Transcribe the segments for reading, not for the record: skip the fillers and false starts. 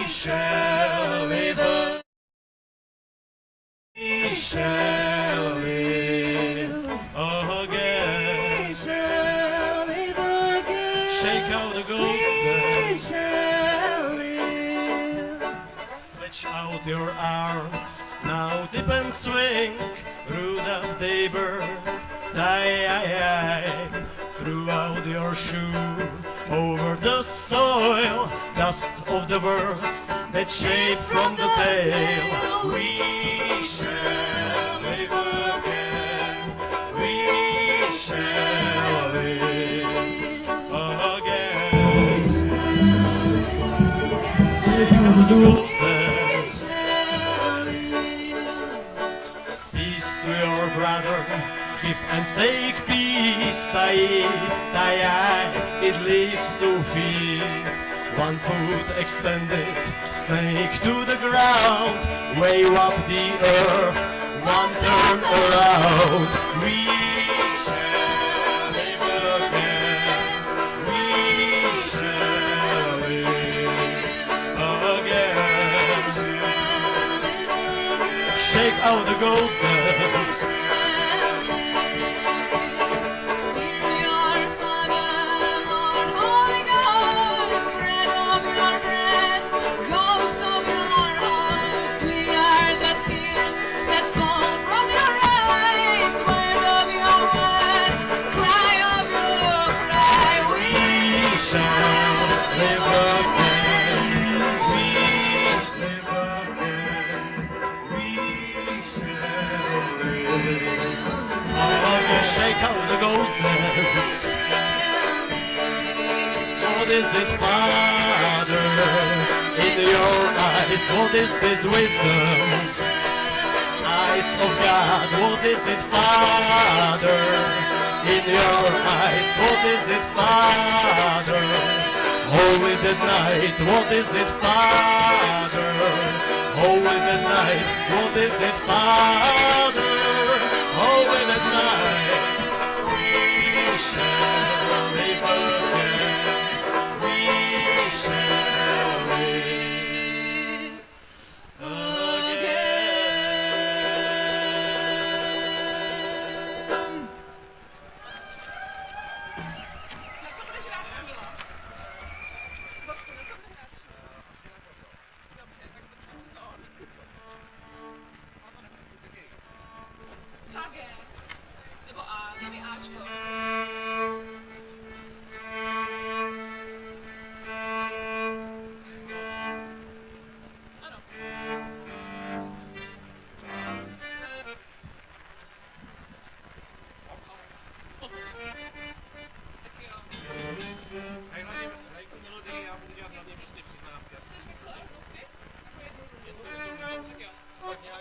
shall live again. We shall live again. We shall live again. Shake out the ghost We dance. shall live. Stretch out your arms, now dip and swing. Root up daybird, die. Throughout your shoe, over the soil, dust of the words that shape from the tail. We shall live again. We shall live again. Shake out the ghost dance. Peace to your brother, give and take peace. It leaves 2 feet, 1 foot extended, snake to the ground, wave up the earth, 1 turn around. We shall live again. We shall live again. Shake out the ghost dance. Shake out the ghost dance. What is it, Father, in your eyes? What is this wisdom? Eyes of God. What is it, Father, in your eyes? What is it, Father? Holy the night. What is it, Father? Holy the night. What is it, Father? Holy the night. We shall live again. We shall live again. Co budeš rád snívat? Božku, co budeš rád snívat? Dobře, tak potřebuji to. Třeba G. Nebo A, dej mi Ačko. Ano. Tak jo. Hraj tu melodii, já budu dělat hlavně prostě přiznávky. Chceš mixel rovnou zpěv? Takovou jednu. Tak jo.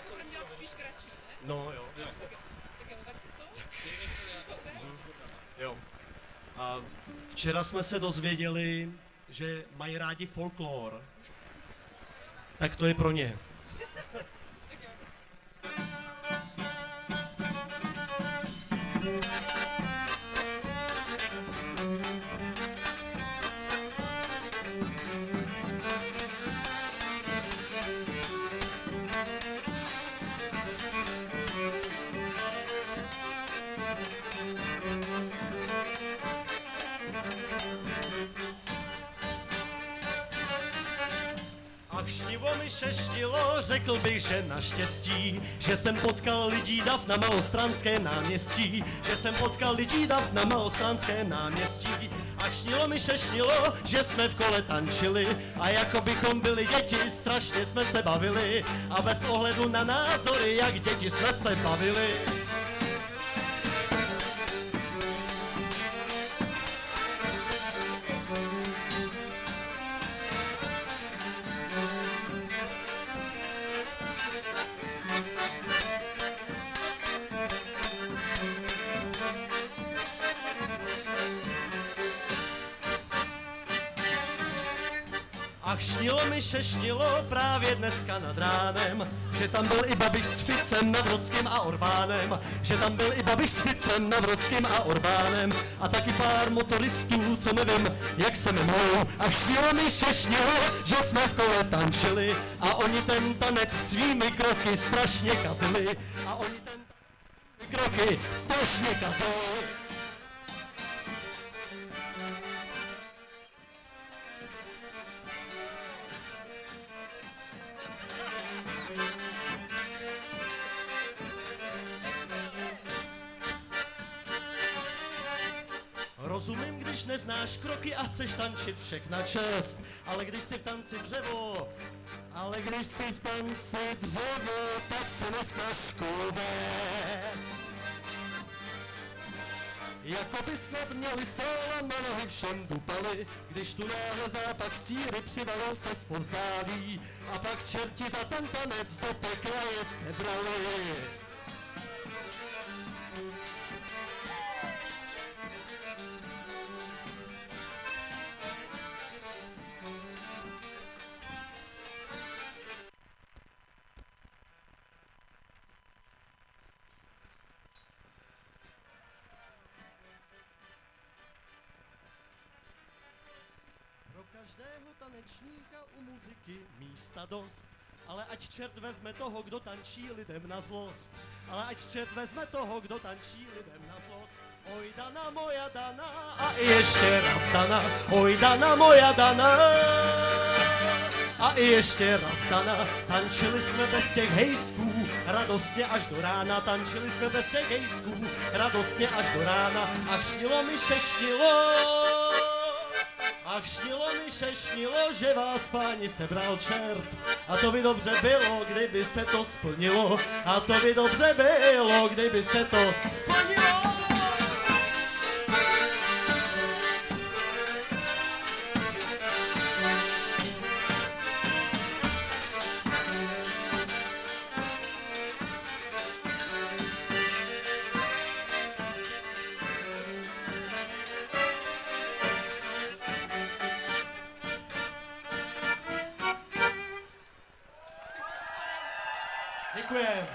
To budeš dělat spíš kratší, ne? No jo. Tak jo, tak jsou. Chceš to udělat? Jo. A včera jsme se dozvěděli, že mají rádi folklor. Tak to je pro ně. Tak jo. Ach, štivo mi šeštilo, řekl bych, že naštěstí, že jsem potkal lidí dav na Malostranské náměstí, že jsem potkal lidí dav na Malostranské náměstí. Ach, šnilo mi šeštilo, že jsme v kole tančili a jako bychom byli děti, strašně jsme se bavili a bez ohledu na názory, jak děti jsme se bavili. A šnilo mi šešnilo právě dneska nad ránem, že tam byl i Babiš s Ficem, Navrockým a Orbánem, že tam byl i Babiš s Ficem, Navrockým a Orbánem a taky pár motoristů, co nevím, jak se jmenujou. A šnilo mi šešnilo, že jsme v kole tančili a oni ten tanec svými kroky strašně kazili. A oni ten kroky strašně kazili. Rozumím, když neznáš kroky a chceš tančit všech na čest, ale když si v tanci dřevo, tak se nesnaž vést. Jako by snad měli sóla na nohy všem dupali, když tu náhle zápak síry přivalil se zpovzdálí a pak čerti za ten tanec do pekla je sebrali. Pro každého tanečníka u muziky místa dost, ale ať čert vezme toho, kdo tančí lidem na zlost. Ale ať čert vezme toho, kdo tančí lidem na zlost. Oj Dana moja Dana a ještě raz Dana, oj Dana moja Dana a ještě raz Dana. Tančili jsme bez těch hejsků, radostně až do rána, tančili jsme bez těch hejsků, radostně až do rána. A šnilo mi šešnilo, ach šnilo mi šešnilo, že vás páni sebral čert. A to by dobře bylo, kdyby se to splnilo. A to by dobře bylo, kdyby se to splnilo. Děkujem.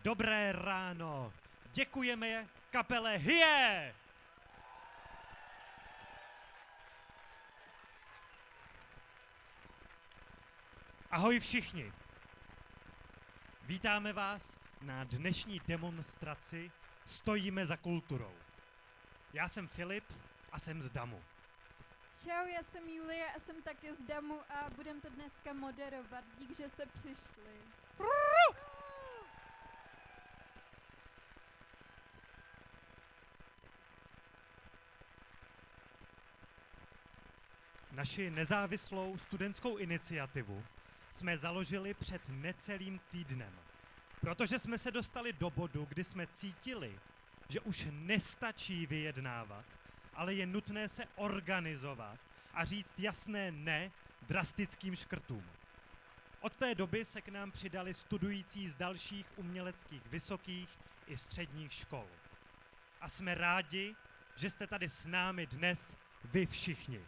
Dobré ráno. Děkujeme kapele Hye! Ahoj všichni. Vítáme vás na dnešní demonstraci Stojíme za kulturou. Já jsem Filip a jsem z Damu. Čau, já jsem Julie a jsem taky z Damu a budem to dneska moderovat. Dík, že jste přišli. Naši nezávislou studentskou iniciativu jsme založili před necelým týdnem, protože jsme se dostali do bodu, kdy jsme cítili, že už nestačí vyjednávat, ale je nutné se organizovat a říct jasné ne drastickým škrtům. Od té doby se k nám přidali studující z dalších uměleckých vysokých i středních škol. A jsme rádi, že jste tady s námi dnes vy všichni.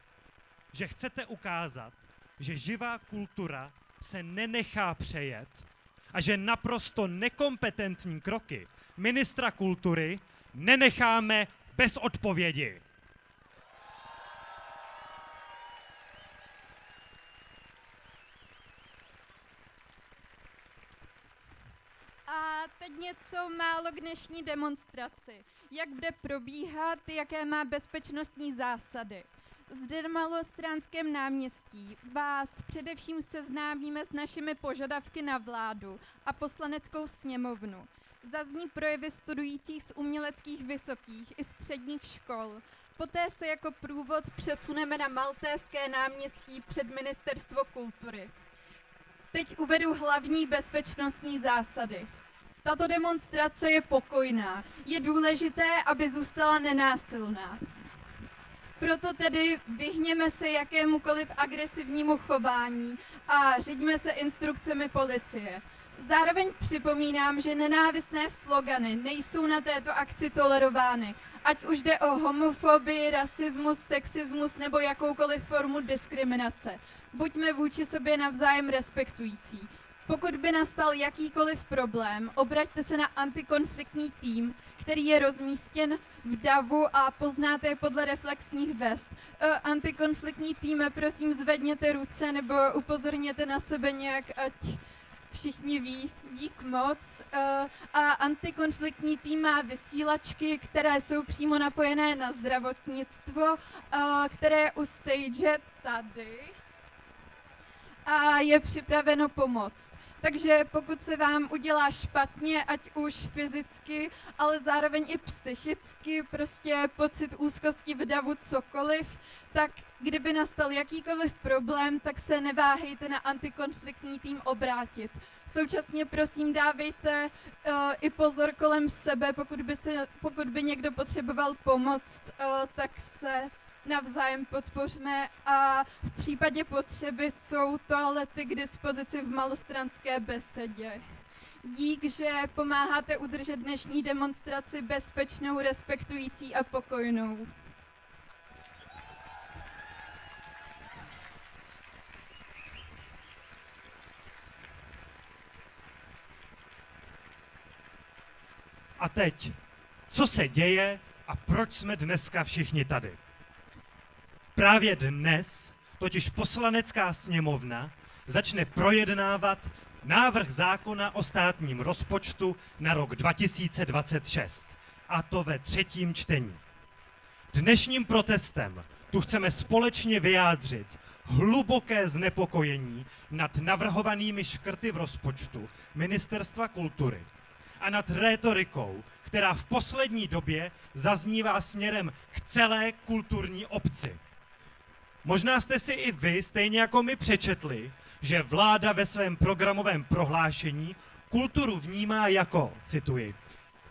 Že chcete ukázat, že živá kultura se nenechá přejet a že naprosto nekompetentní kroky ministra kultury nenecháme bez odpovědi. A teď něco málo k dnešní demonstraci. Jak bude probíhat, jaké má bezpečnostní zásady. Zde na Malostranském náměstí vás především seznámíme s našimi požadavky na vládu a poslaneckou sněmovnu. Zazní projevy studujících z uměleckých vysokých i středních škol. Poté se jako průvod přesuneme na Maltéské náměstí před Ministerstvo kultury. Teď uvedu hlavní bezpečnostní zásady. Tato demonstrace je pokojná. Je důležité, aby zůstala nenásilná. Proto tedy vyhněme se jakémukoliv agresivnímu chování a řiďme se instrukcemi policie. Zároveň připomínám, že nenávistné slogany nejsou na této akci tolerovány, ať už jde o homofobii, rasismus, sexismus nebo jakoukoliv formu diskriminace. Buďme vůči sobě navzájem respektující. Pokud by nastal jakýkoliv problém, obraťte se na antikonfliktní tým, který je rozmístěn v davu a poznáte je podle reflexních vest. Antikonfliktní týme, prosím, zvedněte ruce nebo upozorněte na sebe nějak, ať všichni ví, dík moc. A antikonfliktní tým má vysílačky, které jsou přímo napojené na zdravotnictvo, které je u stage tady a je připraveno pomoct. Takže pokud se vám udělá špatně, ať už fyzicky, ale zároveň i psychicky, prostě pocit úzkosti v davu, cokoliv, tak kdyby nastal jakýkoliv problém, tak se neváhejte na antikonfliktní tým obrátit. Současně prosím dávejte i pozor kolem sebe, pokud by někdo potřeboval pomoct, tak se navzájem podpořme a v případě potřeby jsou toalety k dispozici v Malostranské besedě. Dík, že pomáháte udržet dnešní demonstraci bezpečnou, respektující a pokojnou. A teď, co se děje a proč jsme dneska všichni tady? Právě dnes totiž Poslanecká sněmovna začne projednávat návrh zákona o státním rozpočtu na rok 2026, a to ve třetím čtení. Dnešním protestem tu chceme společně vyjádřit hluboké znepokojení nad navrhovanými škrty v rozpočtu Ministerstva kultury a nad rétorikou, která v poslední době zaznívá směrem k celé kulturní obci. Možná jste si i vy, stejně jako my, přečetli, že vláda ve svém programovém prohlášení kulturu vnímá jako, cituji,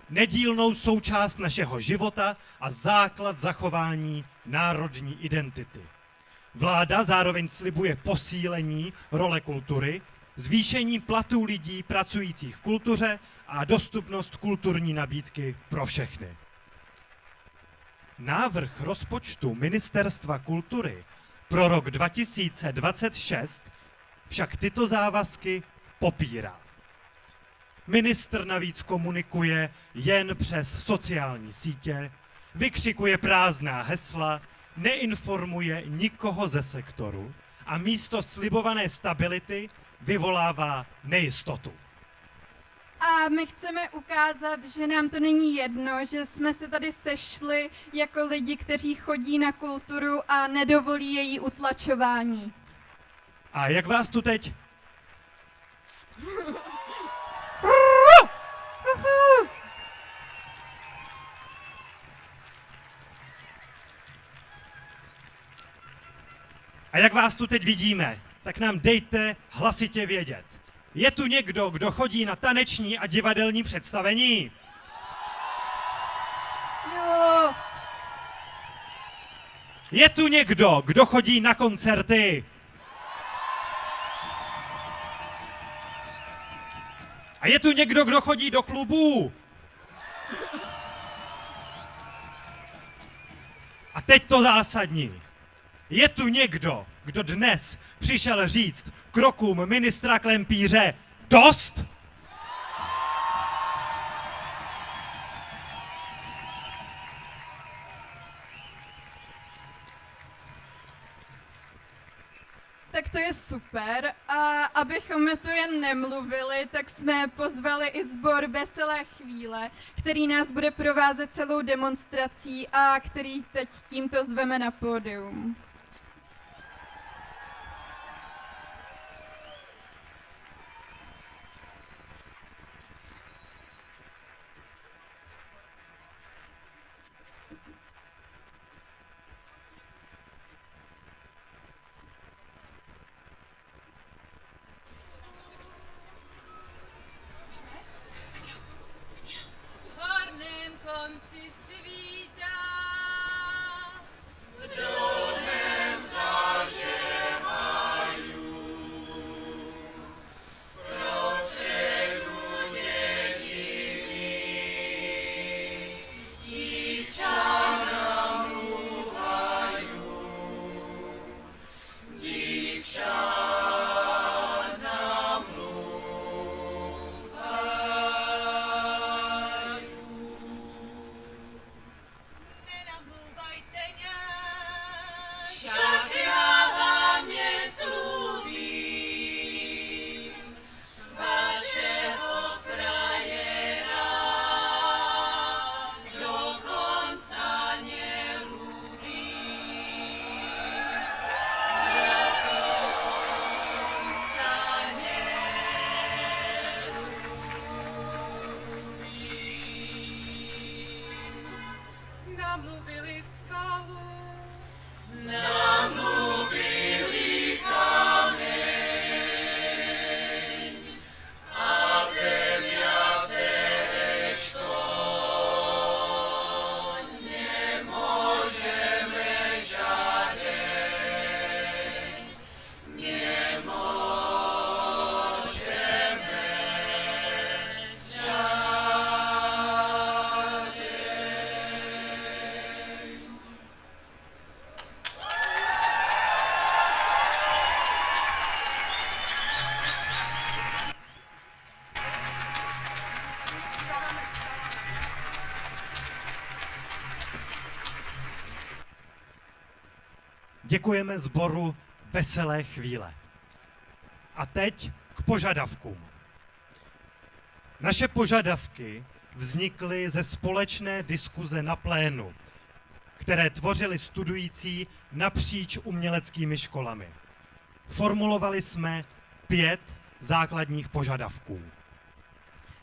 nedílnou součást našeho života a základ zachování národní identity. Vláda zároveň slibuje posílení role kultury, zvýšení platů lidí pracujících v kultuře a dostupnost kulturní nabídky pro všechny. Návrh rozpočtu Ministerstva kultury pro rok 2026 však tyto závazky popírá. Ministr navíc komunikuje jen přes sociální sítě, vykřikuje prázdná hesla, neinformuje nikoho ze sektoru a místo slibované stability vyvolává nejistotu. A my chceme ukázat, že nám to není jedno, že jsme se tady sešli jako lidi, kteří chodí na kulturu a nedovolí její utlačování. A jak vás tu teď... A jak vás tu teď vidíme, tak nám dejte hlasitě vědět. Je tu někdo, kdo chodí na taneční a divadelní představení? Jo, Je tu někdo, kdo chodí na koncerty? A je tu někdo, kdo chodí do klubů? A teď to zásadní. Je tu někdo, kdo dnes přišel říct krokům ministra Klempíře dost? tak to je super. A abychom tu jen nemluvili, tak jsme pozvali i sbor Veselé chvíle, který nás bude provázet celou demonstrací a který teď tímto zveme na pódium. namluvili skalu. Děkujeme sboru Veselé chvíle. A teď k požadavkům. Naše požadavky vznikly ze společné diskuze na plénu, které tvořili studující napříč uměleckými školami. Formulovali jsme 5 základních požadavků.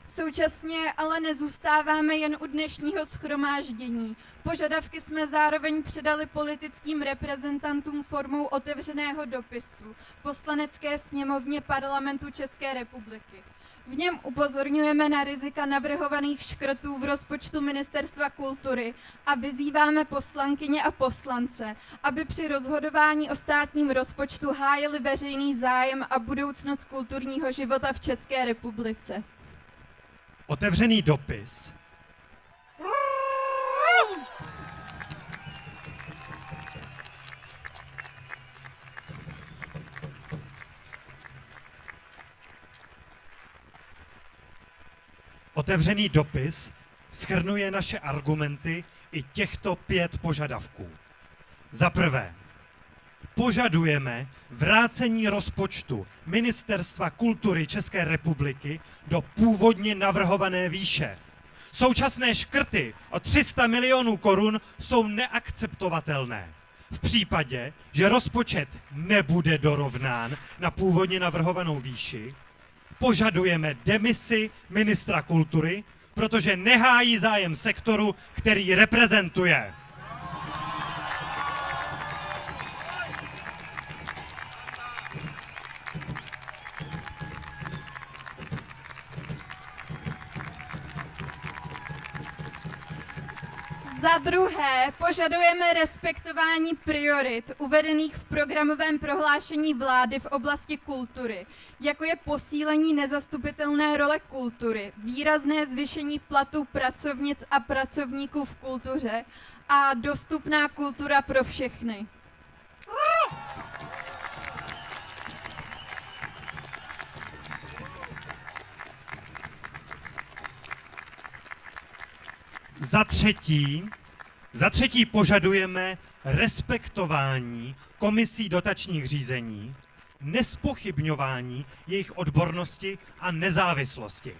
Současně ale nezůstáváme jen u dnešního shromáždění. Požadavky jsme zároveň předali politickým reprezentantům formou otevřeného dopisu Poslanecké sněmovně Parlamentu České republiky. V něm upozorňujeme na rizika navrhovaných škrtů v rozpočtu Ministerstva kultury a vyzýváme poslankyně a poslance, aby při rozhodování o státním rozpočtu hájili veřejný zájem a budoucnost kulturního života v České republice. Otevřený dopis shrnuje naše argumenty i těchto 5 požadavků. Za prvé, požadujeme vrácení rozpočtu Ministerstva kultury České republiky do původně navrhované výše. Současné škrty o 300 milionů korun jsou neakceptovatelné. V případě, že rozpočet nebude dorovnán na původně navrhovanou výši, požadujeme demisi ministra kultury, protože nehájí zájem sektoru, který reprezentuje. Za druhé, požadujeme respektování priorit uvedených v programovém prohlášení vlády v oblasti kultury, jako je posílení nezastupitelné role kultury, výrazné zvýšení platů pracovnic a pracovníků v kultuře a dostupná kultura pro všechny. Za třetí požadujeme respektování komisí dotačních řízení, nespochybňování jejich odbornosti a nezávislosti.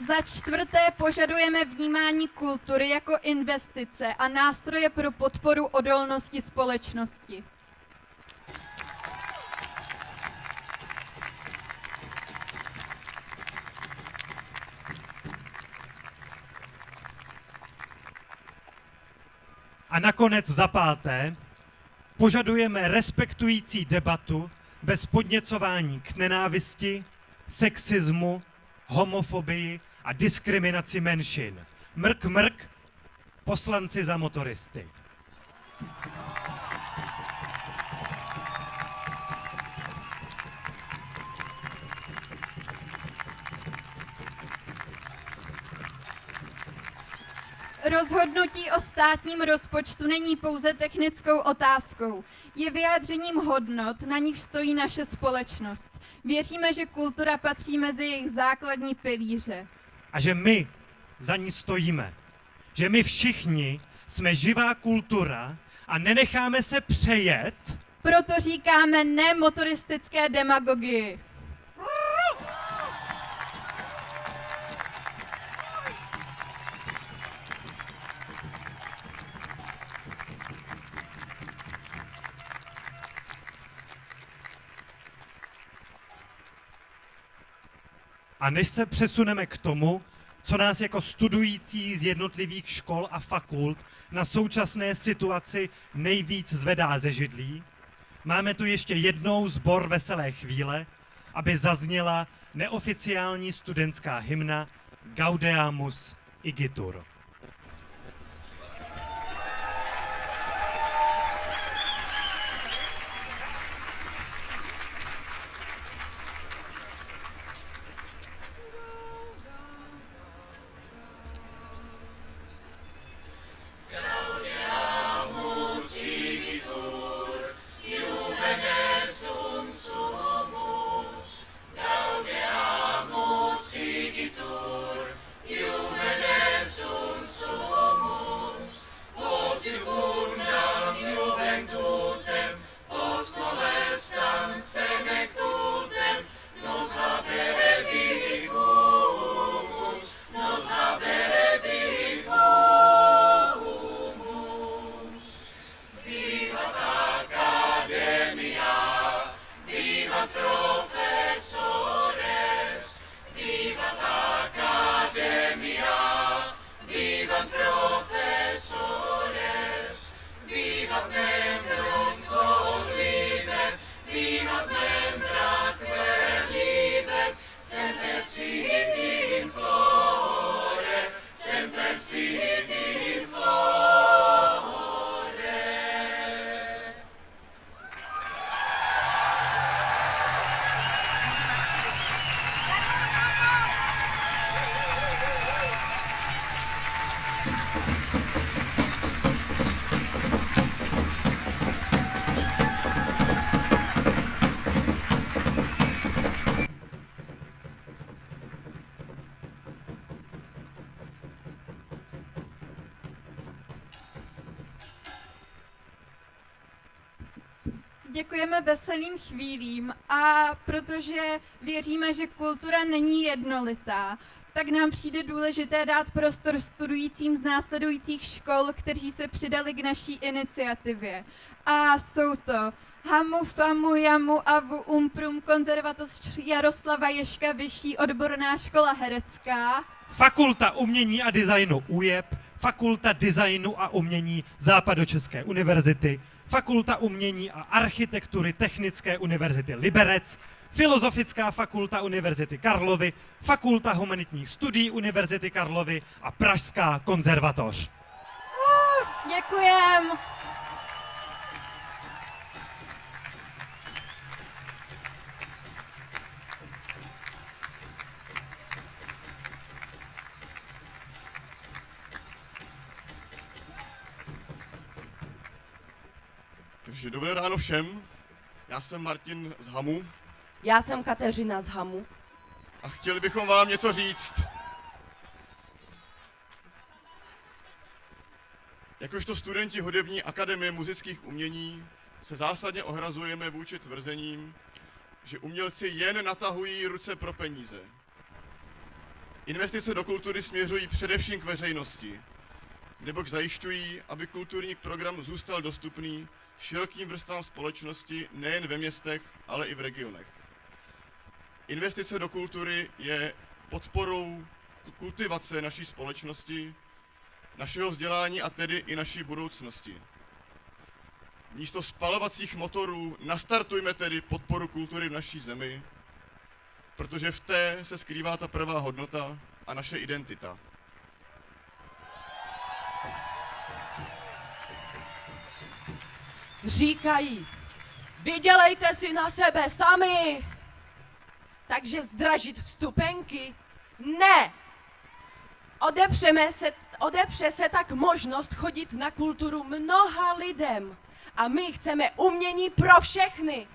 Za čtvrté požadujeme vnímání kultury jako investice a nástroje pro podporu odolnosti společnosti. A nakonec za páté, požadujeme respektující debatu bez podněcování k nenávisti, sexismu, homofobii a diskriminaci menšin. Mrk, mrk, poslanci za motoristy. Rozhodnutí o státním rozpočtu není pouze technickou otázkou. Je vyjádřením hodnot, na nich stojí naše společnost. Věříme, že kultura patří mezi jejich základní pilíře. A že my za ní stojíme. Že my všichni jsme živá kultura a nenecháme se přejet. Proto říkáme ne motoristické demagogii. A než se přesuneme k tomu, co nás jako studující z jednotlivých škol a fakult na současné situaci nejvíc zvedá ze židlí, máme tu ještě jednou sbor Veselé chvíle, aby zazněla neoficiální studentská hymna Gaudeamus Igitur. Děkujeme Veselým chvílím a protože věříme, že kultura není jednolitá, tak nám přijde důležité dát prostor studujícím z následujících škol, kteří se přidali k naší iniciativě. A jsou to Hamu, Famu, Jamu, Avu, Umprum, Konzervatoř Jaroslava Ježka, Vyšší odborná škola herecká, Fakulta umění a designu UJEP, Fakulta designu a umění Západočeské univerzity, Fakulta umění a architektury Technické univerzity Liberec, Filozofická fakulta Univerzity Karlovy, Fakulta humanitních studií Univerzity Karlovy a Pražská konzervatoř. děkujem. Takže dobré ráno všem. Já jsem Martin z Hamu Já jsem Kateřina z Hamu. a chtěli bychom vám něco říct. Jakožto studenti Hudební akademie muzických umění se zásadně ohrazujeme vůči tvrzením, že umělci jen natahují ruce pro peníze. Investice do kultury směřují především k veřejnosti, neboť zajišťují, aby kulturní program zůstal dostupný širokým vrstvám společnosti nejen ve městech, ale i v regionech. Investice do kultury je podporou kultivace naší společnosti, našeho vzdělání a tedy i naší budoucnosti. Místo spalovacích motorů nastartujme tedy podporu kultury v naší zemi, protože v té se skrývá ta prvá hodnota a naše identita. Říkají, vydělejte si na sebe sami. Takže zdražit vstupenky? Ne! Odepře se tak možnost chodit na kulturu mnoha lidem. A my chceme umění pro všechny.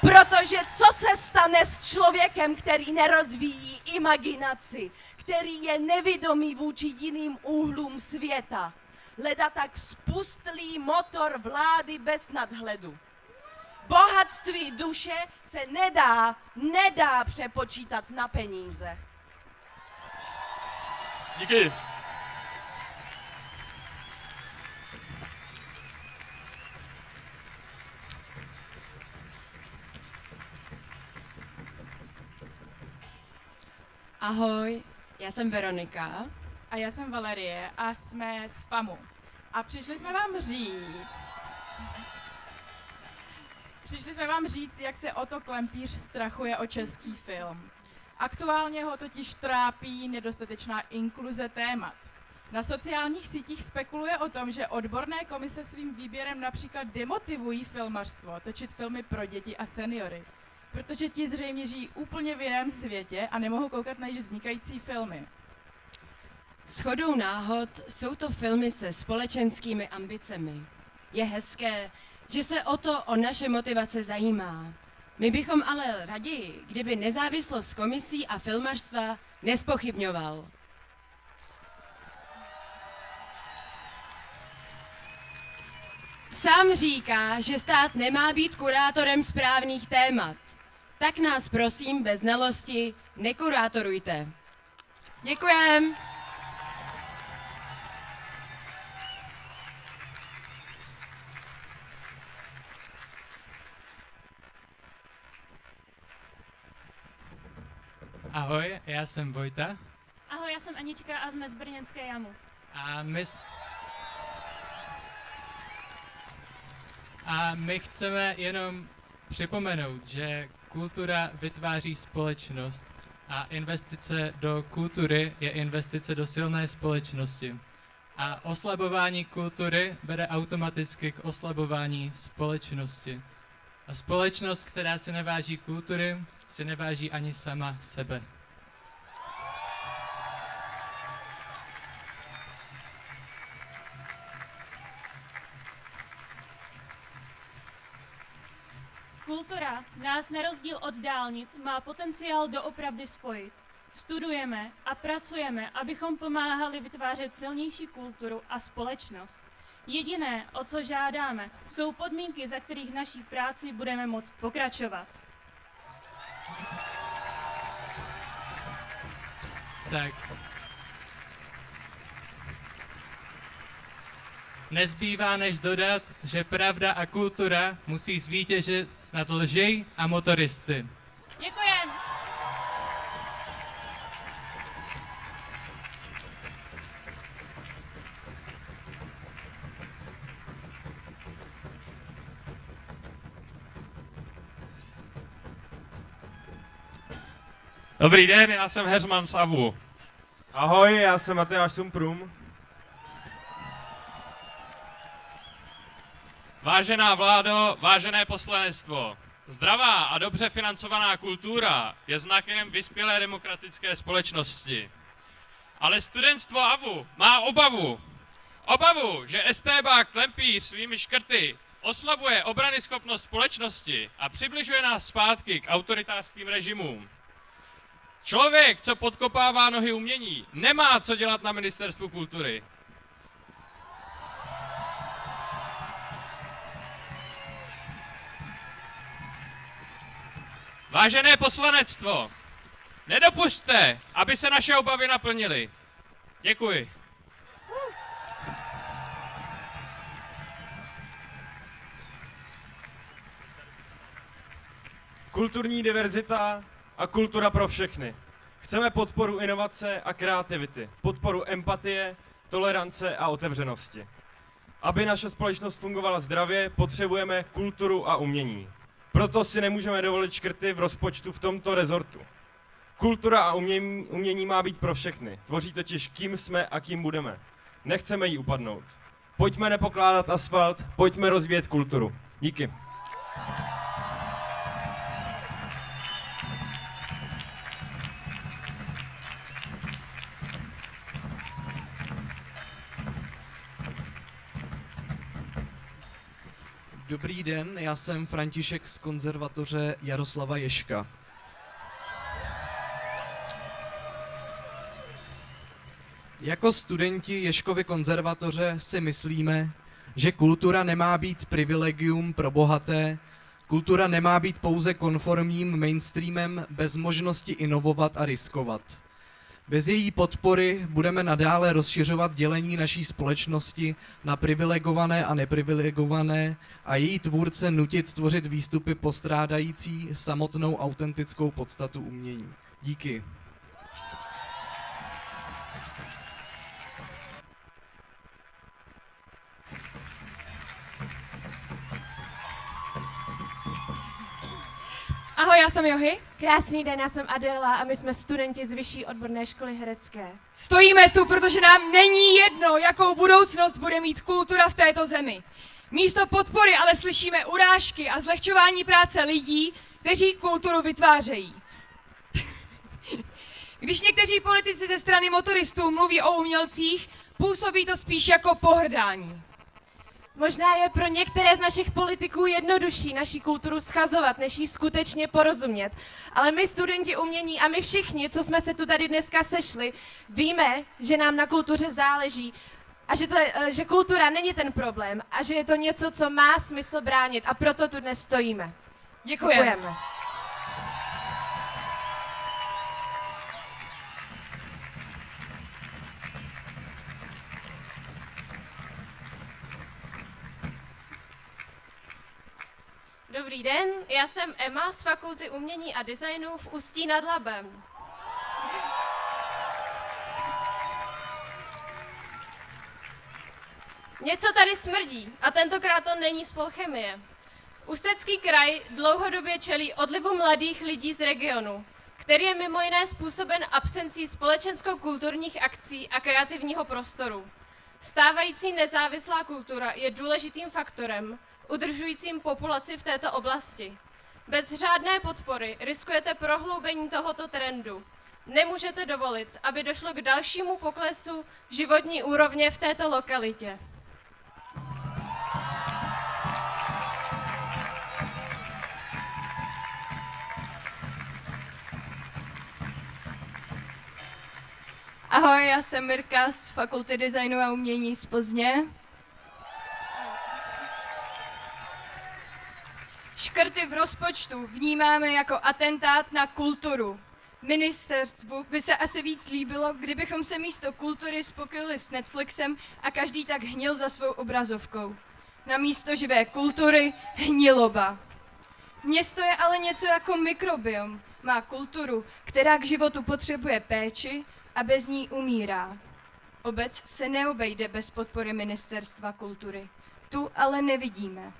Protože co se stane s člověkem, který nerozvíjí imaginaci, který je nevědomý vůči jiným úhlům světa? Leda tak spustlý motor vlády bez nadhledu. Bohatství duše se nedá přepočítat na peníze. Díky. Ahoj, já jsem Veronika. A já jsem Valerie a jsme z FAMu. A přišli jsme vám říct, jak se Otto Klempíř strachuje o český film. Aktuálně ho totiž trápí nedostatečná inkluze témat. Na sociálních sítích spekuluje o tom, že odborné komise svým výběrem například demotivují filmařstvo točit filmy pro děti a seniory, protože ti zřejmě žijí úplně v jiném světě a nemohou koukat na již vznikající filmy. Shodou náhod jsou to filmy se společenskými ambicemi. Je hezké, že se o naše motivace zajímá. My bychom ale raději, kdyby nezávislost komisí a filmařstva nespochybňoval. Sám říká, že stát nemá být kurátorem správných témat. Tak nás prosím bez znalosti nekurátorujte. Děkujem. Ahoj, já jsem Vojta Ahoj, já jsem Anička a jsme z brněnské Jamu. a my chceme jenom připomenout, že kultura vytváří společnost a investice do kultury je investice do silné společnosti. A oslabování kultury vede automaticky k oslabování společnosti. A společnost, která si neváží kultury, si neváží ani sama sebe. Kultura nás na rozdíl od dálnic má potenciál doopravdy spojit. Studujeme a pracujeme, abychom pomáhali vytvářet silnější kulturu a společnost. Jediné, o co žádáme, jsou podmínky, za kterých naší práci budeme moct pokračovat. Tak. Nezbývá než dodat, že pravda a kultura musí zvítězit nad lži a motoristy. Děkujem! Dobrý den, já jsem Heřman z AVU. Ahoj, já jsem Matyáš Sumprum. Vážená vládo, vážené poslanectvo, zdravá a dobře financovaná kultura je znakem vyspělé demokratické společnosti. Ale studentstvo AVU má obavu, že estébák Klempíř svými škrty oslabuje obranyschopnost společnosti a přibližuje nás zpátky k autoritářským režimům. Člověk, co podkopává nohy umění, nemá co dělat na Ministerstvu kultury. Vážené poslanectvo, nedopusťte, aby se naše obavy naplnily. Děkuji. Kulturní diverzita a kultura pro všechny. Chceme podporu inovace a kreativity, podporu empatie, tolerance a otevřenosti. Aby naše společnost fungovala zdravě, potřebujeme kulturu a umění. Proto si nemůžeme dovolit škrty v rozpočtu v tomto rezortu. Kultura a umění má být pro všechny. Tvoří totiž, kým jsme a kým budeme. Nechceme jí upadnout. Pojďme nepokládat asfalt, pojďme rozvíjet kulturu. Díky. Dobrý den, já jsem František z konzervatoře Jaroslava Ježka. Jako studenti Ježkovy konzervatoře si myslíme, že kultura nemá být privilegium pro bohaté, kultura nemá být pouze konformním mainstreamem bez možnosti inovovat a riskovat. Bez její podpory budeme nadále rozšiřovat dělení naší společnosti na privilegované a neprivilegované a její tvůrce nutit tvořit výstupy postrádající samotnou autentickou podstatu umění. Díky. Ahoj, já jsem Johy. Krásný den, já jsem Adéla a my jsme studenti z Vyšší odborné školy herecké. Stojíme tu, protože nám není jedno, jakou budoucnost bude mít kultura v této zemi. Místo podpory ale slyšíme urážky a zlehčování práce lidí, kteří kulturu vytvářejí. Když někteří politici ze strany motoristů mluví o umělcích, působí to spíš jako pohrdání. Možná je pro některé z našich politiků jednodušší naši kulturu schazovat, než jí skutečně porozumět. Ale my studenti umění a my všichni, co jsme se tu tady dneska sešli, víme, že nám na kultuře záleží a že kultura není ten problém a že je to něco, co má smysl bránit a proto tu dnes stojíme. Děkujeme. Dobrý den, já jsem Emma z Fakulty umění a designu v Ústí nad Labem. Něco tady smrdí a tentokrát to není z Polchemie. Ústecký kraj dlouhodobě čelí odlivu mladých lidí z regionu, který je mimo jiné způsoben absencí společensko-kulturních akcí a kreativního prostoru. Stávající nezávislá kultura je důležitým faktorem, udržujícím populaci v této oblasti. Bez řádné podpory riskujete prohloubení tohoto trendu. Nemůžete dovolit, aby došlo k dalšímu poklesu životní úrovně v této lokalitě. Ahoj, já jsem Mirka z Fakulty designu a umění z Plzně. Škrty v rozpočtu vnímáme jako atentát na kulturu. Ministerstvu by se asi víc líbilo, kdybychom se místo kultury spokojili s Netflixem a každý tak hnil za svou obrazovkou. Na místo živé kultury hniloba. Město je ale něco jako mikrobiom. Má kulturu, která k životu potřebuje péči a bez ní umírá. Obec se neobejde bez podpory Ministerstva kultury. Tu ale nevidíme.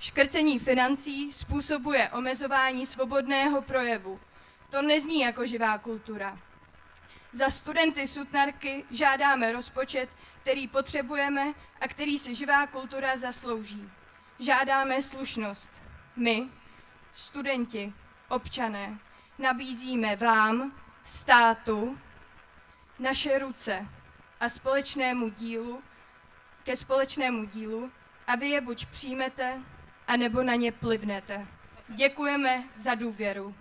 Škrcení financí způsobuje omezování svobodného projevu. To nezní jako živá kultura. Za studenty Sutnarky žádáme rozpočet, který potřebujeme a který si živá kultura zaslouží. Žádáme slušnost. My, studenti, občané, nabízíme vám, státu, naše ruce a ke společnému dílu a vy je buď přijmete, anebo na ně plivnete. Děkujeme za důvěru.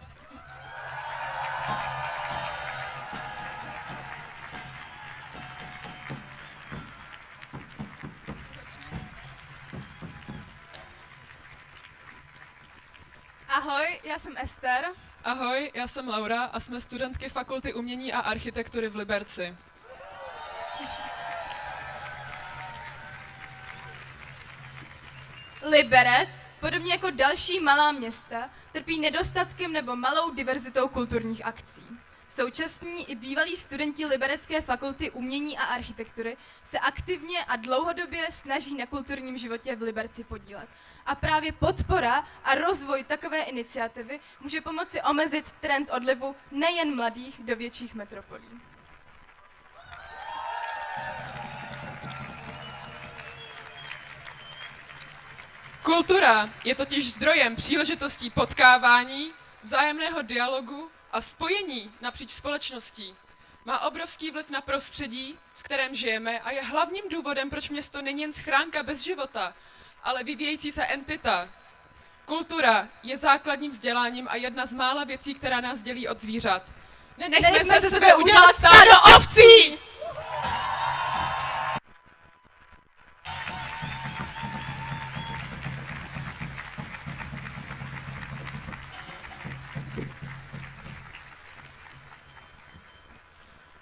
Ahoj, já jsem Ester. Ahoj, já jsem Laura a jsme studentky Fakulty umění a architektury v Liberci. Liberec, podobně jako další malá města, trpí nedostatkem nebo malou diverzitou kulturních akcí. Současní i bývalí studenti Liberecké fakulty umění a architektury se aktivně a dlouhodobě snaží na kulturním životě v Liberci podílet. A právě podpora a rozvoj takové iniciativy může pomoci omezit trend odlivu nejen mladých do větších metropolí. Kultura je totiž zdrojem příležitostí potkávání, vzájemného dialogu a spojení napříč společností. Má obrovský vliv na prostředí, v kterém žijeme a je hlavním důvodem, proč město není jen schránka bez života, ale vyvíjející se entita. Kultura je základním vzděláním a jedna z mála věcí, která nás dělí od zvířat. Nenechme se ze sebe udělat stádo ovcí!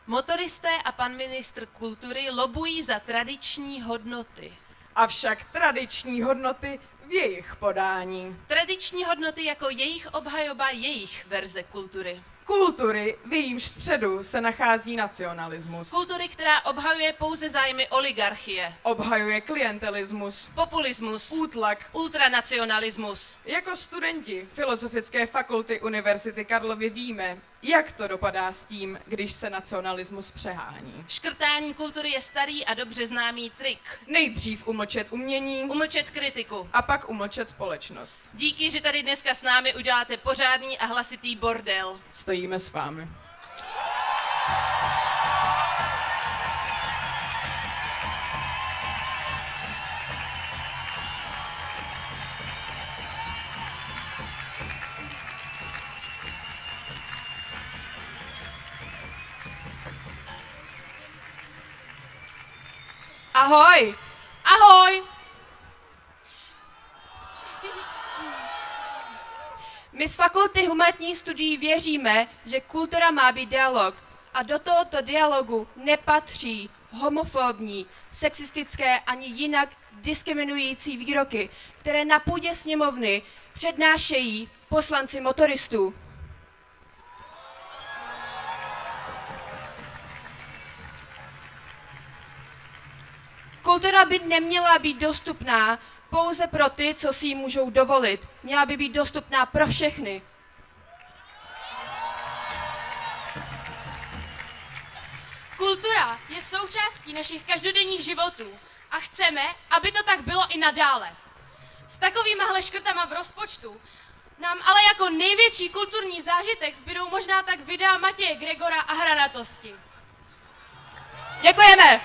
Motoristé a pan ministr kultury lobují za tradiční hodnoty. Avšak tradiční hodnoty v jejich podání. Tradiční hodnoty jako jejich obhajoba jejich verze kultury. Kultury, v jejímž středu se nachází nacionalismus. Kultury, která obhajuje pouze zájmy oligarchie. Obhajuje klientelismus. Populismus. Útlak. Ultranacionalismus. Jako studenti Filozofické fakulty Univerzity Karlovy víme, jak to dopadá s tím, když se nacionalismus přehání. Škrtání kultury je starý a dobře známý trik. Nejdřív umlčet umění, Umlčet kritiku. a pak umlčet společnost. Díky, že tady dneska s námi uděláte pořádný a hlasitý bordel. Stojíme s vámi. Ahoj! Ahoj! My z Fakulty humanitních studií věříme, že kultura má být dialog a do tohoto dialogu nepatří homofobní, sexistické ani jinak diskriminující výroky, které na půdě sněmovny přednášejí poslanci motoristů. Kultura by neměla být dostupná pouze pro ty, co si ji můžou dovolit. Měla by být dostupná pro všechny. Kultura je součástí našich každodenních životů a chceme, aby to tak bylo i nadále. S takovýmahle škrtama v rozpočtu nám ale jako největší kulturní zážitek zbydou možná tak videa Matěje Gregora a Hranatosti. Děkujeme!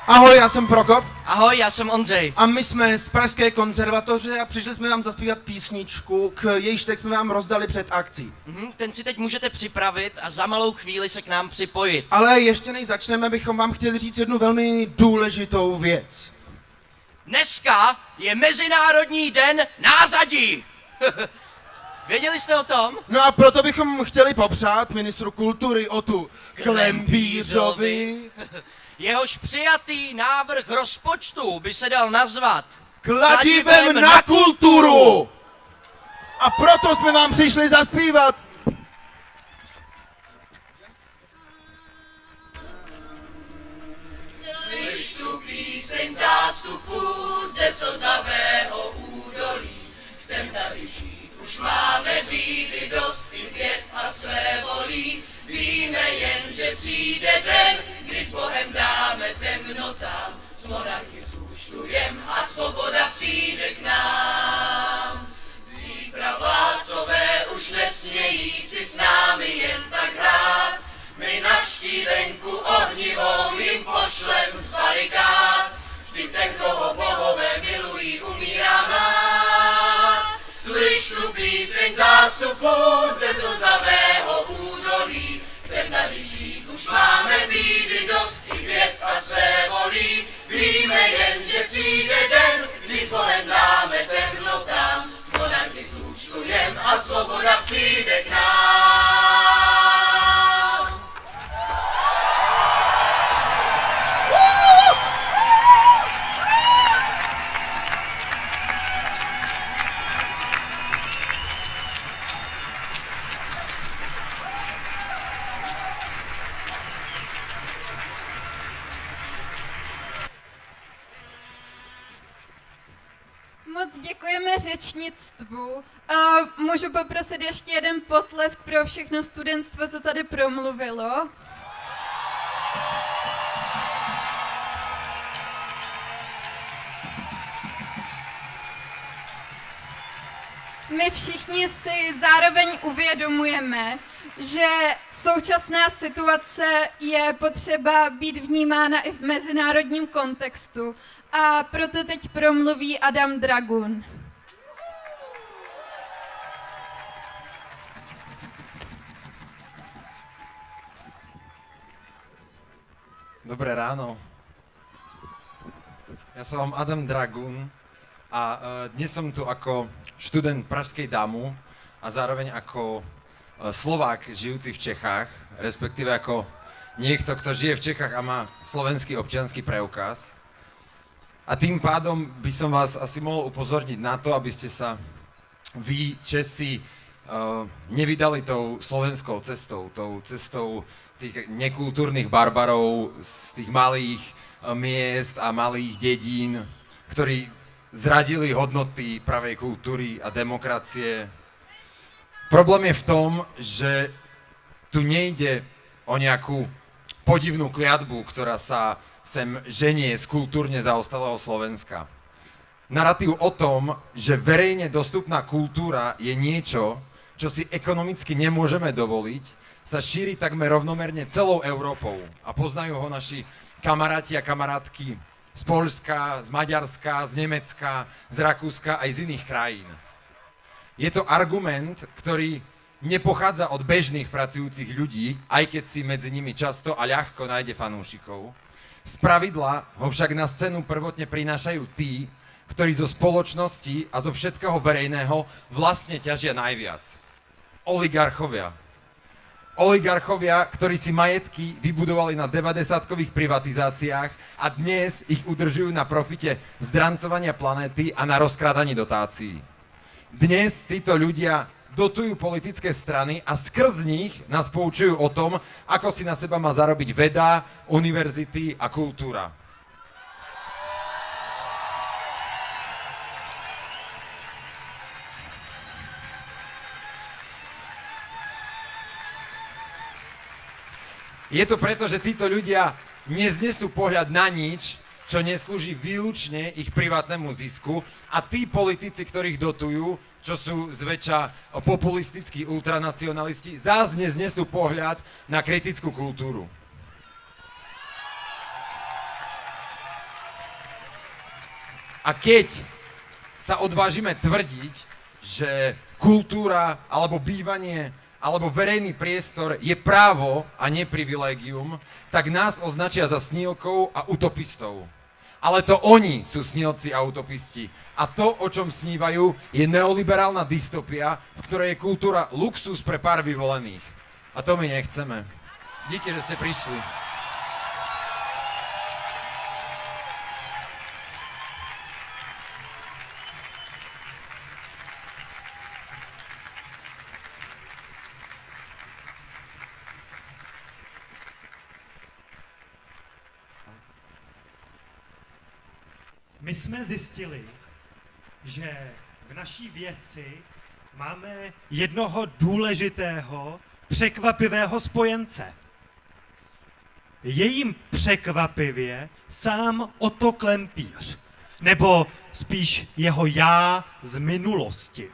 Ahoj, já jsem Prokop. Ahoj, já jsem Ondřej. A my jsme z Pražské konzervatoře a přišli jsme vám zaspívat písničku, k jejíž text jsme vám rozdali před akcí. Ten si teď můžete připravit a za malou chvíli se k nám připojit. Ale ještě než začneme, bychom vám chtěli říct jednu velmi důležitou věc. Dneska je Mezinárodní den názadí. Věděli jste o tom? No a proto bychom chtěli popřát ministru kultury Otu Klempířovi, Jehož přijatý návrh rozpočtu by se dal nazvat kladivem na kulturu! A proto jsme vám přišli zaspívat. Slyš tu píseň zástupů ze slzavého údolí. Chcem tady žít, už máme bídy dost i běd a své volí. Víme jen, že přijde den, kdy s Bohem dáme temnotám. S monarchy zúčtujem a svoboda přijde k nám. Zítra vládcové už nesmějí si s námi jen tak hrát. My navštívenku ohnivou jim pošlem z barikád. Vždyť ten, koho bohové milují, umírá mlád. Slyš tu píseň zástupu ze slzavého údolí. Chcem tady žít, už máme bídy dost i běd a své volí. Víme jen, že přijde den, kdy s Bohem dáme temnotám. S monarchy zúčtujem a svoboda přijde k nám. Moc děkujeme řečnictvu. Můžu poprosit ještě jeden potlesk pro všechno studentstvo, co tady promluvilo. My všichni si zároveň uvědomujeme, že současná situace je potřeba být vnímána i v mezinárodním kontextu. A proto teď promluví Adam Dragun. Dobré ráno. Ja sa volám Adam Dragun a dnes som tu ako študent Pražskej DAMu a zároveň ako Slovák žijúci v Čechách, respektíve ako niekto, kto žije v Čechách a má slovenský občiansky preukaz. A A tým pádom by som vás asi mohol upozorniť na to, aby ste sa vy, Česi, nevydali tou slovenskou cestou, tou cestou tých nekultúrnych barbarov z tých malých miest a malých dedín, ktorí zradili hodnoty pravej kultúry a demokracie. Problém je v tom, že tu nejde o nejakú podivnú kliatbu, ktorá sa sem ženie z kultúrne zaostalého Slovenska. Narratív o tom, že verejne dostupná kultúra je niečo, čo si ekonomicky nemôžeme dovoliť, sa šíri takmer rovnomerne celou Európou. A poznajú ho naši kamaráti a kamarátky z Poľska, z Maďarska, z Nemecka, z Rakúska aj z iných krajín. Je to argument, ktorý nepochádza od bežných pracujúcich ľudí, aj keď si medzi nimi často a ľahko nájde fanúšikov. Spravidla ho však na scénu prvotne prinášajú tí, ktorí zo spoločnosti a zo všetkého verejného vlastne ťažia najviac. Oligarchovia. Oligarchovia, ktorí si majetky vybudovali na 90-kových privatizáciách a dnes ich udržujú na profite z drancovania planéty a na rozkrádaní dotácií. Dnes títo ľudia dotujú politické strany a skrz nich nás poučujú o tom, ako si na seba má zarobiť veda, univerzity a kultúra. Je to preto, že títo ľudia neznesú pohľad na nič, čo neslúži výlučne ich privátnemu zisku, a tí politici, ktorých dotujú, čo sú zväčša populistickí ultranacionalisti, zás neznesú pohľad na kritickú kultúru. A keď sa odvážime tvrdiť, že kultúra alebo bývanie alebo verejný priestor je právo a nie privilégium, tak nás označia za snílkov a utopistov. Ale to oni sú snílci a utopisti. A to, o čom snívajú, je neoliberálna dystopia, v ktorej je kultúra luxus pre pár vyvolených. A to my nechceme. Díky, že ste prišli. My jsme zjistili, že v naší věci máme jednoho důležitého, překvapivého spojence. Je jim překvapivě sám Otto Klempíř, nebo spíš jeho já z minulosti.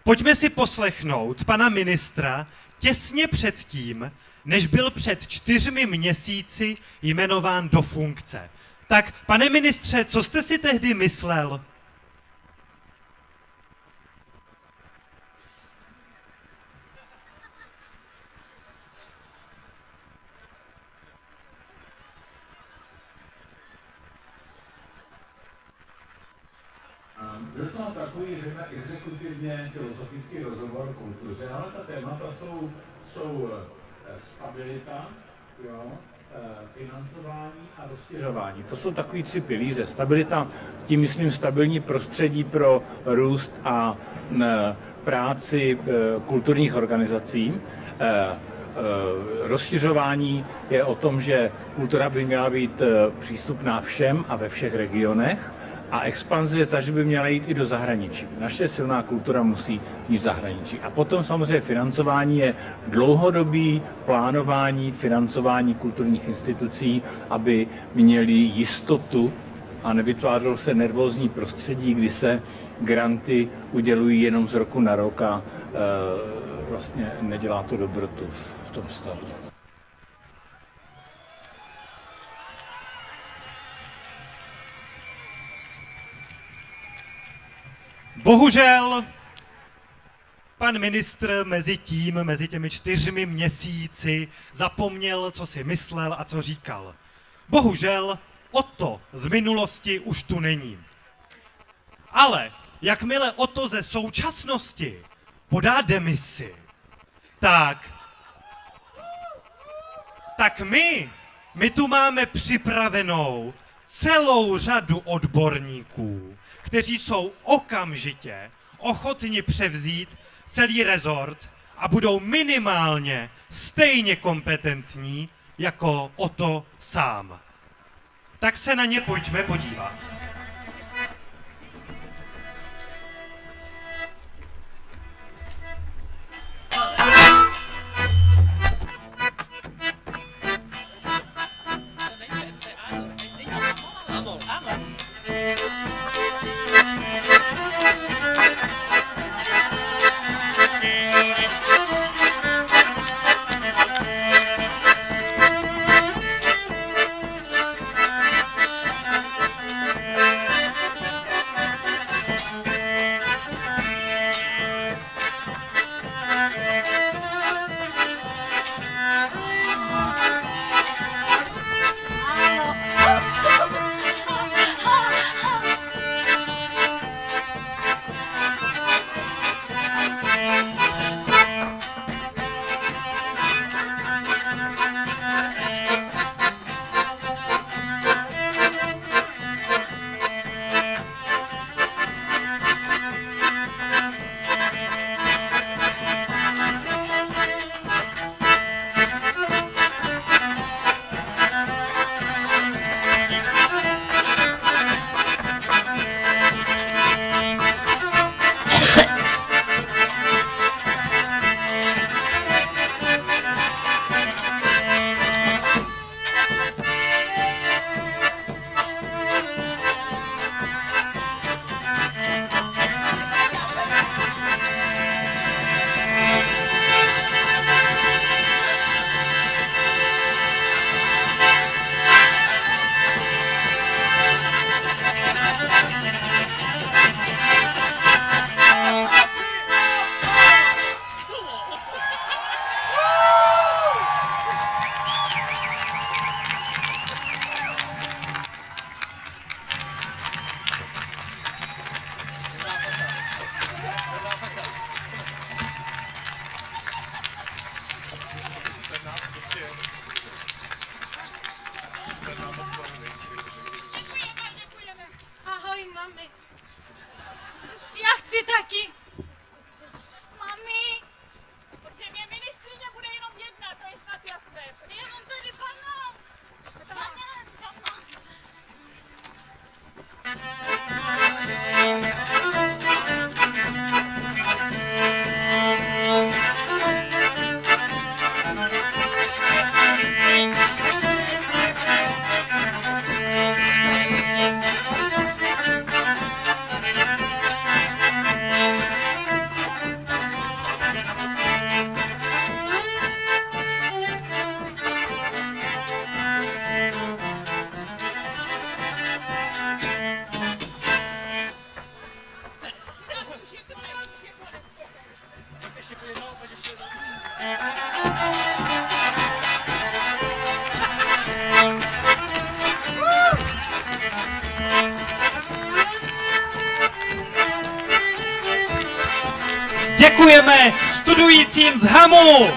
Pojďme si poslechnout pana ministra těsně předtím, než byl před 4 měsíci jmenován do funkce. Tak, pane ministře, co jste si tehdy myslel? Byl to takový, řekněme, exekutivně filozofický rozhovor o kultuře, ale ta témata jsou stabilita, jo, financování a rozšiřování. To jsou takový 3 pilíře. Stabilita, tím myslím stabilní prostředí pro růst a práci kulturních organizací. Rozšiřování je o tom, že kultura by měla být přístupná všem a ve všech regionech. A expanze je ta, že by měla jít i do zahraničí. Naše silná kultura musí jít v zahraničí. A potom samozřejmě financování je dlouhodobý plánování, financování kulturních institucí, aby měli jistotu a nevytvářelo se nervózní prostředí, kdy se granty udělují jenom z roku na rok a vlastně nedělá to dobrotu v tom stavu. Bohužel, pan ministr mezi těmi 4 měsíci zapomněl, co si myslel a co říkal. Bohužel, Otto z minulosti už tu není. Ale jakmile Otto ze současnosti podá demisi, tak my tu máme připravenou celou řadu odborníků, kteří jsou okamžitě ochotni převzít celý rezort a budou minimálně stejně kompetentní jako Otto sám. Tak se na ně pojďme podívat. Ahoj, mami. Já chci taky. Mami. Protože mě ministryně bude jenom jedna, to je snad jasné. Já mám tady pana. Děkujeme studujícím z Hamu!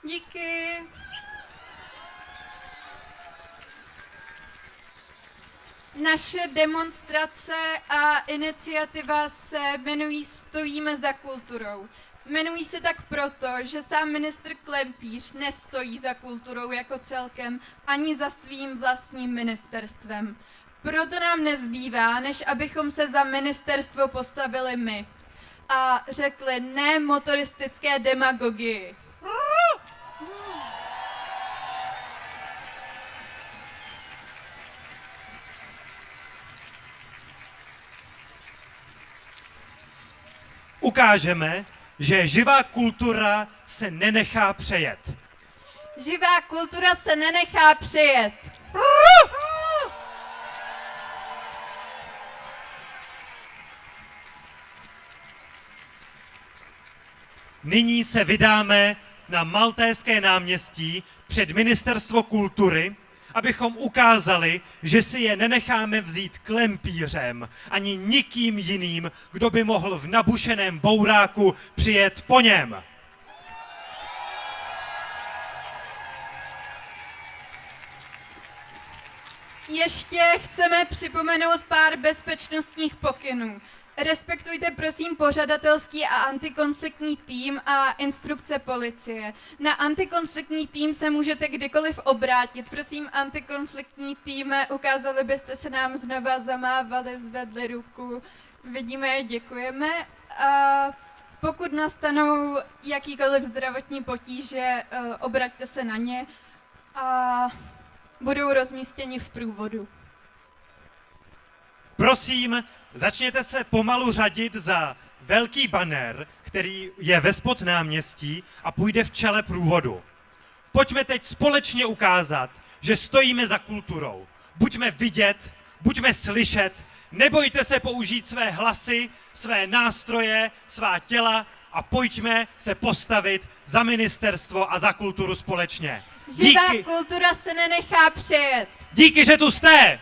Díky. Naše demonstrace a iniciativa se jmenují Stojíme za kulturou. Jmenují se tak proto, že sám ministr Klempíř nestojí za kulturou jako celkem ani za svým vlastním ministerstvem. Proto nám nezbývá, než abychom se za ministerstvo postavili my a řekli ne motoristické demagogii. Ukážeme, že živá kultura se nenechá přejet. Živá kultura se nenechá přejet. Nyní se vydáme na Maltéské náměstí před Ministerstvo kultury, abychom ukázali, že si je nenecháme vzít klempířem ani nikým jiným, kdo by mohl v nabušeném bouráku přijet po něm. Ještě chceme připomenout pár bezpečnostních pokynů. Respektujte prosím pořadatelský a antikonfliktní tým a instrukce policie. Na antikonfliktní tým se můžete kdykoliv obrátit. Prosím, antikonfliktní týme, ukázali byste se nám znova, zamávali, zvedli ruku. Vidíme je, děkujeme. A pokud nastanou jakýkoliv zdravotní potíže, obraťte se na ně a budou rozmístěni v průvodu. Prosím, začněte se pomalu řadit za velký banner, který je ve spod náměstí a půjde v čele průvodu. Pojďme teď společně ukázat, že stojíme za kulturou. Buďme vidět, buďme slyšet, nebojte se použít své hlasy, své nástroje, svá těla a pojďme se postavit za ministerstvo a za kulturu společně. Živá kultura se nenechá přejet. Díky, že tu jste!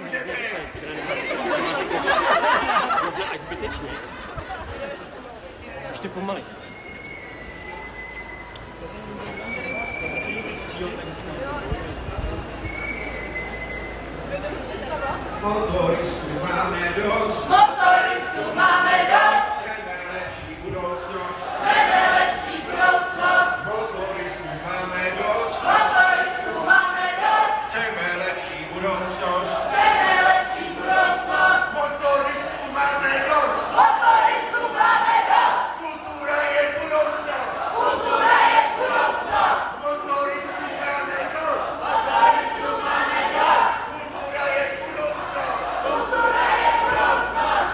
Možná až zbytečně. Ještě pomalej. Motoristů máme dost. Motoristů máme dost. Chceme lepší budoucnost. Chceme lepší budoucnost. Motoristů máme dost. Motoristů máme dost. Chceme lepší budoucnost. Chceme lepší budoucnost. Motoristů máme dost. Motoristů máme dost. Kultura je budoucnost. Kultura je budoucnost. Motoristů máme dost. Motoristů máme dost. Kultura je budoucnost. Kultura je budoucnost.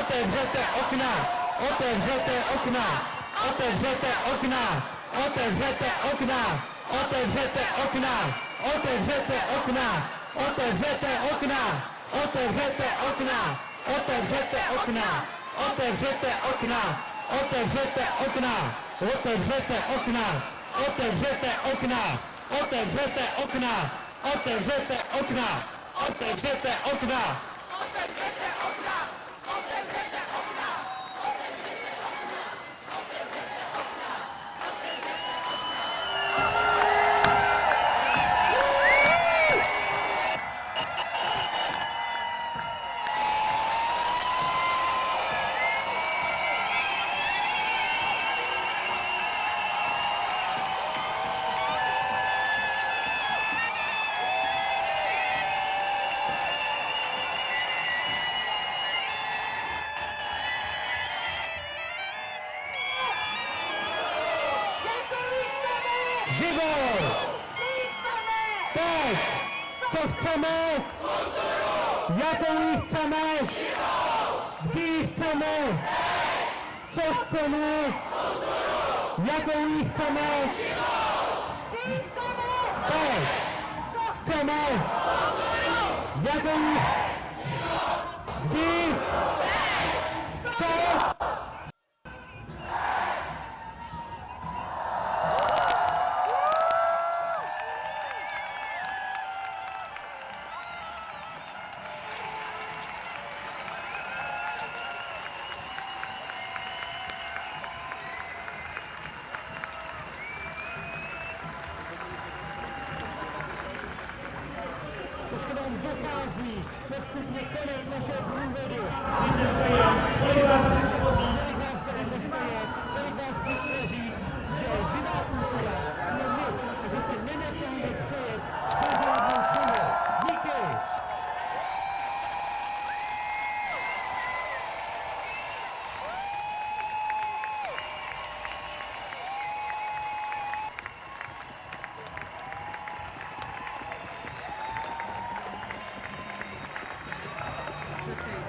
Otevřete okna! Otevřete okna! Otevřete okna! Otevřete okna! Otevřete okna! Otevřete okna! Otevřete okna! Otevřete okna! Otevřete okna! Otevřete okna! Otevřete okna! Otevřete okna! Otevřete okna! Otevřete okna! Otevřete okna! Otevřete okna! Otevřete okna! Otevřete okna! Život! Teď! Co chceme? Jakou ji chceme? Kdy ji chceme? Co chceme? Jakou ji chceme? Teď! Chceme? Jakou ji Kdy? Co? Už k nám dochází postupně konec našeho průvodu. Kolik vás tady dneska je, kolik vás přesně říct, že živá kultura jsme my a že se nenecháme přejet za žádnou cenu. Díky! Že ty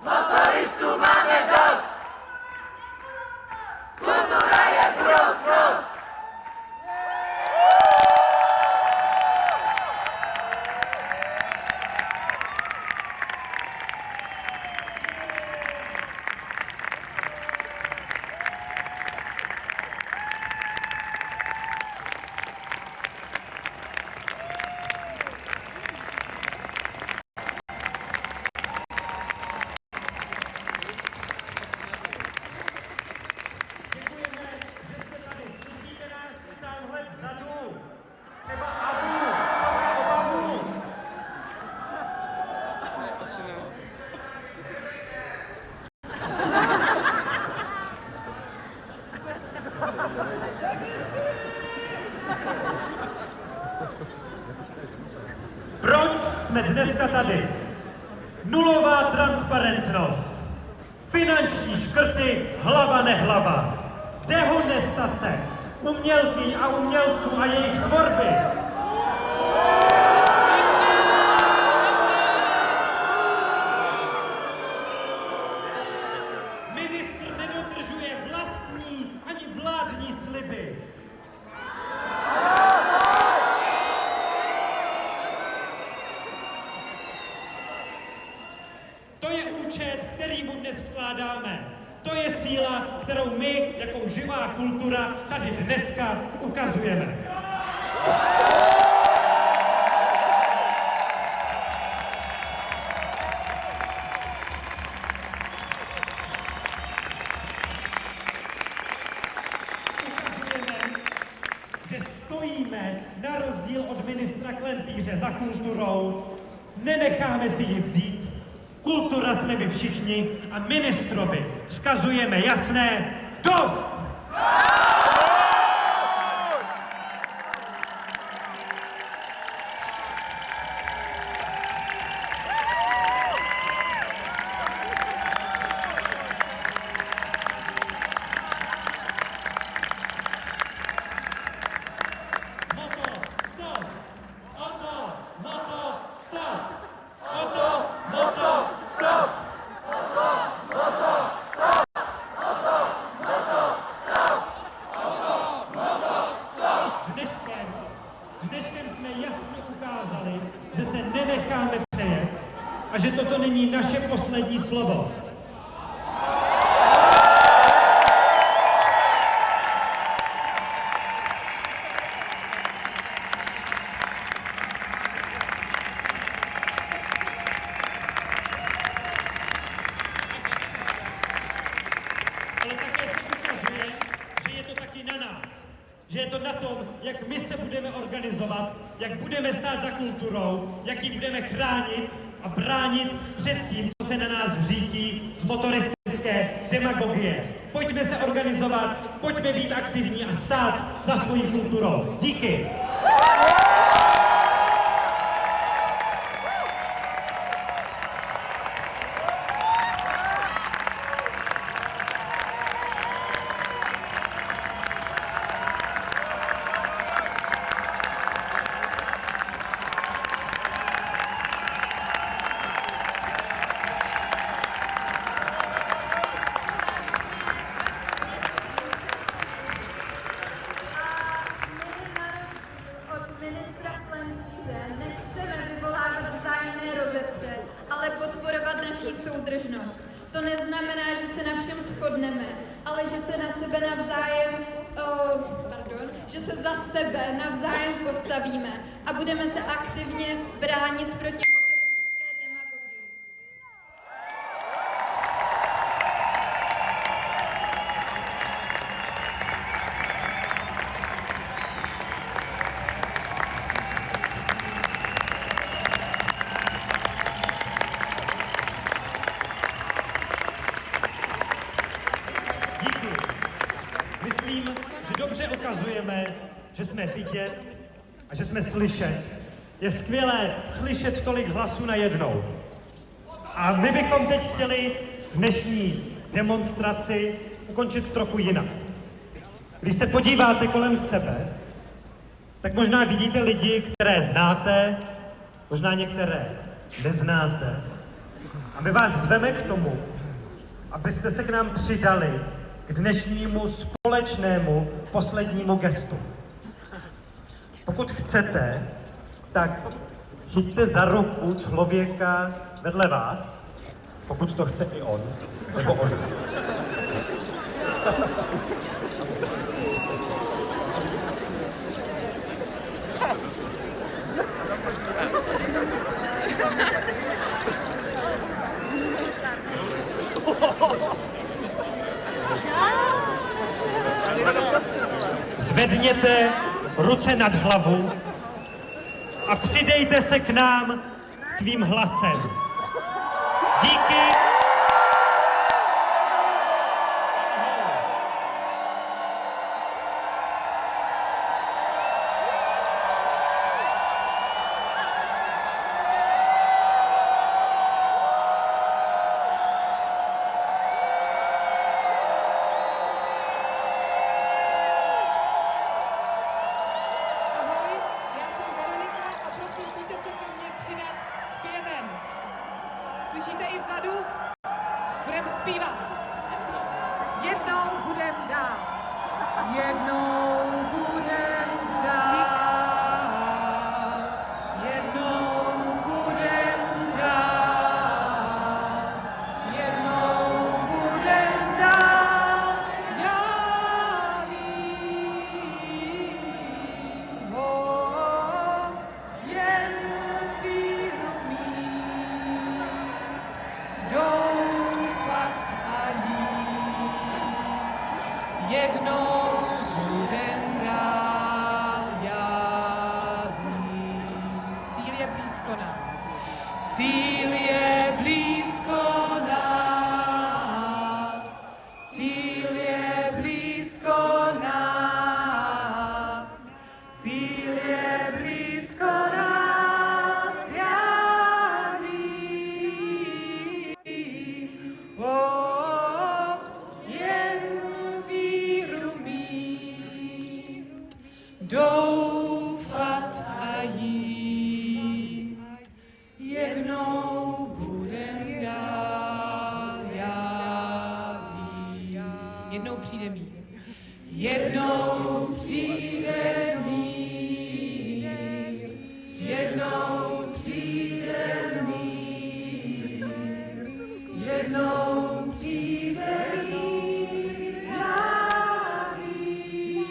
Motoristů máme dost! Kultura je budoucnost! Proč jsme dneska tady? Nulová transparentnost, finanční škrty hlava nehlava, dehonestace umělkyň a umělců a jejich tvorby. Ministr nedodržuje vlastní ani vládní sliby. To je účet, který mu dnes skládáme. To je síla, kterou my, jako živá kultura, tady dneska ukazujeme. Že stojíme na rozdíl od ministra Klempíře za kulturou, nenecháme si ji vzít. Kultura jsme my všichni a ministrovi vzkazujeme jasné dost! Dneškem jsme jasně ukázali, že se nenecháme přejet a že toto není naše poslední slovo. Ale také se ukazuje, že je to taky na nás. Že je to na tom, jak my se budeme organizovat, jak budeme stát za kulturou, jak ji budeme chránit a bránit před tím, co se na nás řítí z motoristické demagogie. Pojďme se organizovat, pojďme být aktivní a stát za svojí kulturou. Díky. Ministra Klempíře nechceme vyvolávat vzájemné rozepře, ale podporovat naší soudržnost. To neznamená, že se na všem shodneme, ale že se na sebe navzájem, že se za sebe navzájem postavíme a budeme se aktivně bránit proti motoristické demagogii. Myslím, že dobře ukazujeme, že jsme vidět a že jsme slyšet. Je skvělé slyšet tolik hlasů najednou. A my bychom teď chtěli dnešní demonstraci ukončit trochu jinak. Když se podíváte kolem sebe, tak možná vidíte lidi, které znáte, možná některé neznáte. A my vás zveme k tomu, abyste se k nám přidali k dnešnímu společnému poslednímu gestu. Pokud chcete, tak chyťte za ruku člověka vedle vás, pokud to chce i on, nebo on. Zvedněte ruce nad hlavu a přidejte se k nám svým hlasem. Díky. Slyšíte i vzadu? Budem zpívat. Jednou budem dál. Jednou budem dál. Jednou budem dál. Jednou budem dál. Já vím, jen víru mít, doufat a jít. Jednou budem dál, já vím. Cíl je blízko nás. Cíl je blízko nás. Cíl je blízko nás. Cíl je blízko nás, já vím. Jen víru mít, doufat a jít. Jednou budem dál, já vím. Jednou přijde mír. Jednou přijde mír. Jednou přijde mír. Jednou přijde mír. Já vím.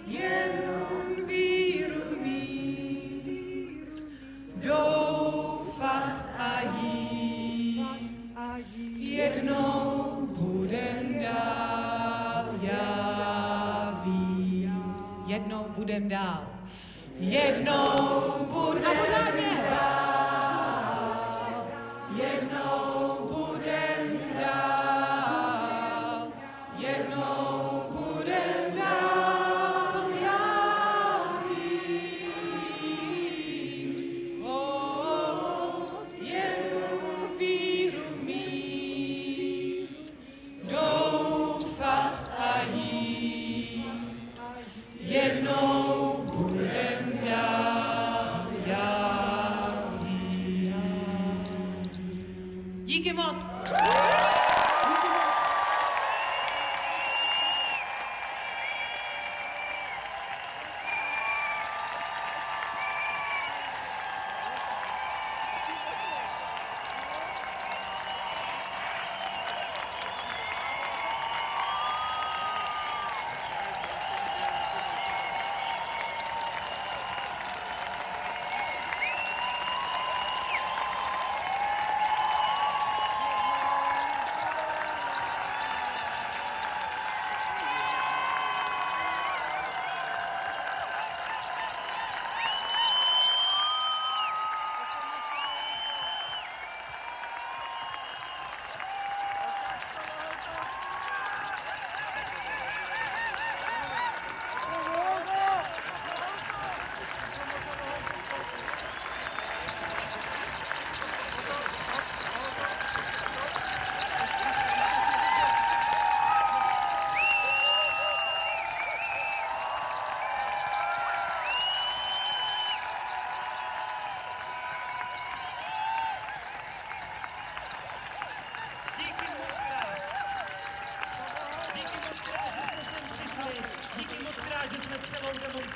Jenom víru mít, doufat a jít. Jednou budem dál, já vím. Jednou budem dál. Jednou budem dál. Jednou budem dál. Jednou budem dál, já vím. Jen víru mít, doufat a jít. Jednou budem dál, já vím. Díky moc.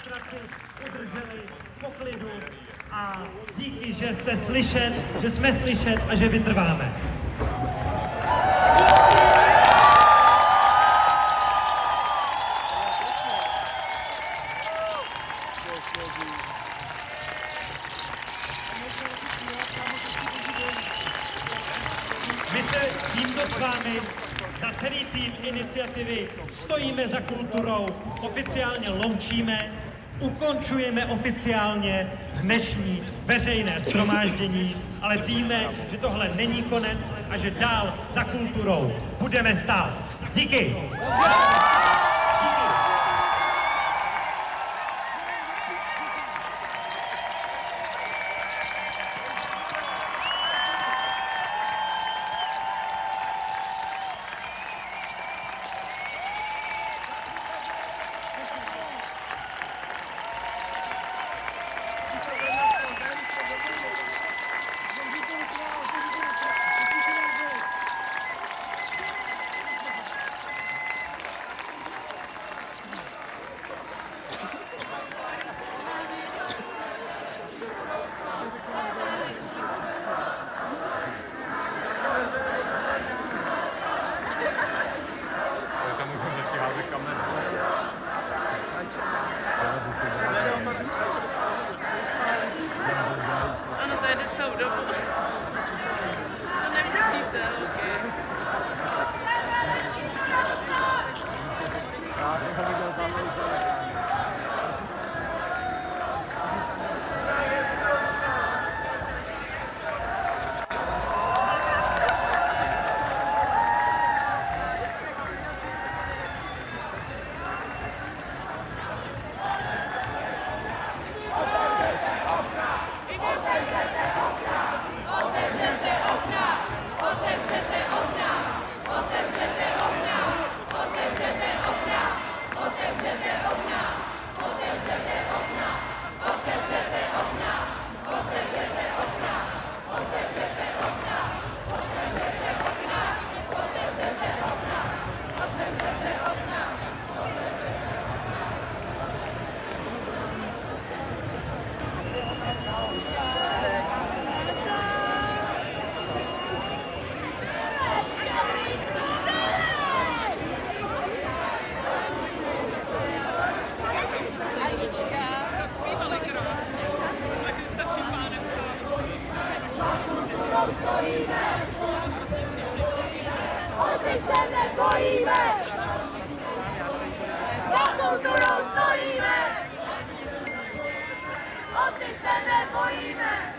demonstraci udrželi po klidu a díky, že jste slyšet, že jsme slyšet a že vytrváme. My se tímto s vámi za celý tým iniciativy Stojíme za kulturou oficiálně loučíme, ukončujeme oficiálně dnešní veřejné shromáždění, ale víme, že tohle není konec a že dál za kulturou budeme stát. Díky! Ano, to jede celou dobu. To nemyslíte, Za kulturou stojíme! O ty se nebojíme!